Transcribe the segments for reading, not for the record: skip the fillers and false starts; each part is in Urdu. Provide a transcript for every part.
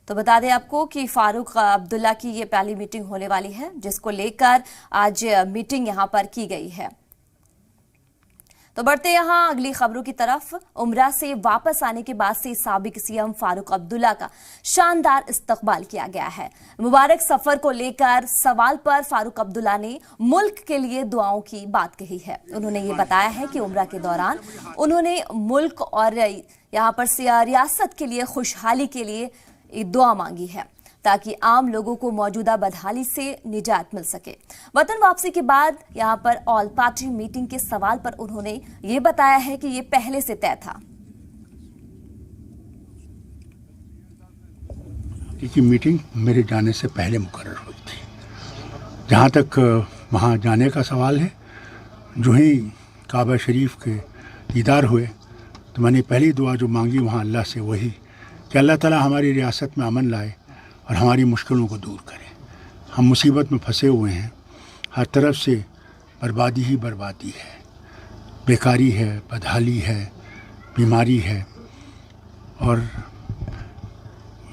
تو بتا دیں آپ کو کہ فاروق عبداللہ کی یہ پہلی میٹنگ ہونے والی ہے، جس کو لے کر آج میٹنگ یہاں پر کی گئی ہے۔ تو بڑھتے یہاں اگلی خبروں کی طرف۔ عمرہ سے واپس آنے کے بعد سے سابق سی ایم فاروق عبداللہ کا شاندار استقبال کیا گیا ہے۔ مبارک سفر کو لے کر سوال پر فاروق عبداللہ نے ملک کے لیے دعاؤں کی بات کہی ہے۔ انہوں نے یہ بتایا ہے کہ عمرہ کے دوران انہوں نے ملک اور یہاں پر ریاست کے لیے خوشحالی کے لیے دعا مانگی ہے تاکہ عام لوگوں کو موجودہ بدحالی سے نجات مل سکے۔ وطن واپسی کے بعد یہاں پر آل پارٹی میٹنگ کے سوال پر انہوں نے یہ بتایا ہے کہ یہ پہلے سے طے تھا۔ یہ میٹنگ میرے جانے سے پہلے مقرر ہوئی تھی۔ جہاں تک وہاں جانے کا سوال ہے، جو ہی کعبہ شریف کے دیدار ہوئے تو میں نے پہلی دعا جو مانگی وہاں اللہ سے وہی کہ اللہ تعالیٰ ہماری ریاست میں امن لائے اور ہماری مشکلوں کو دور کرے۔ ہم مصیبت میں پھنسے ہوئے ہیں، ہر طرف سے بربادی ہی بربادی ہے، بیکاری ہے، بدحالی ہے، بیماری ہے اور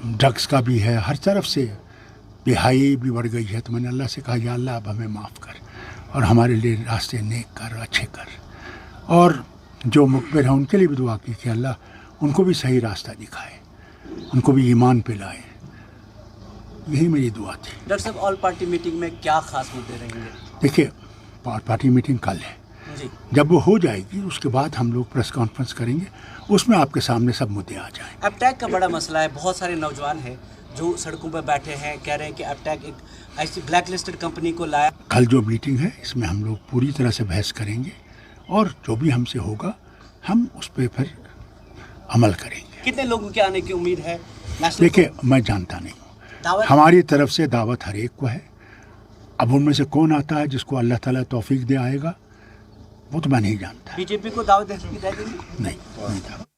ڈرگس کا بھی ہے، ہر طرف سے بے حیائی بھی بڑھ گئی ہے۔ تو میں نے اللہ سے کہا یا اللہ اب ہمیں معاف کر اور ہمارے لیے راستے نیک کر، اچھے کر، اور جو مقبر ہیں ان کے لیے بھی دعا کی کہ اللہ ان کو بھی صحیح راستہ دکھائے، ان کو بھی ایمان پہ لائے۔ یہی میری دعا تھی۔ ڈاکٹر صاحب، آل پارٹی میٹنگ میں کیا خاص مدعے رہیں گے؟ دیکھیے، آل پارٹی میٹنگ کل ہے جی، جب وہ ہو جائے گی اس کے بعد ہم لوگ پریس کانفرنس کریں گے، اس میں آپ کے سامنے سب مدعے آ جائیں۔ ایپٹیک کا بڑا مسئلہ ہے، بہت سارے نوجوان ہیں جو سڑکوں پہ بیٹھے ہیں، کہہ رہے ہیں کہ ایپٹیک ایک ایسی بلیک لسٹڈ کمپنی کو لایا۔ کل جو میٹنگ ہے اس میں ہم لوگ پوری طرح سے بحث کریں گے اور جو بھی ہم سے ہوگا ہم اس پہ پھر عمل کریں گے۔ کتنے لوگوں کے آنے کی امید ہے؟ دیکھیے، میں جانتا نہیں ہوں، ہماری طرف سے دعوت ہر ایک کو ہے۔ اب ان میں سے کون آتا ہے جس کو اللہ تعالیٰ توفیق دے آئے گا وہ تو میں نہیں جانتا۔ بی جے پی کو دعوت دے دیں گے؟ نہیں دعوت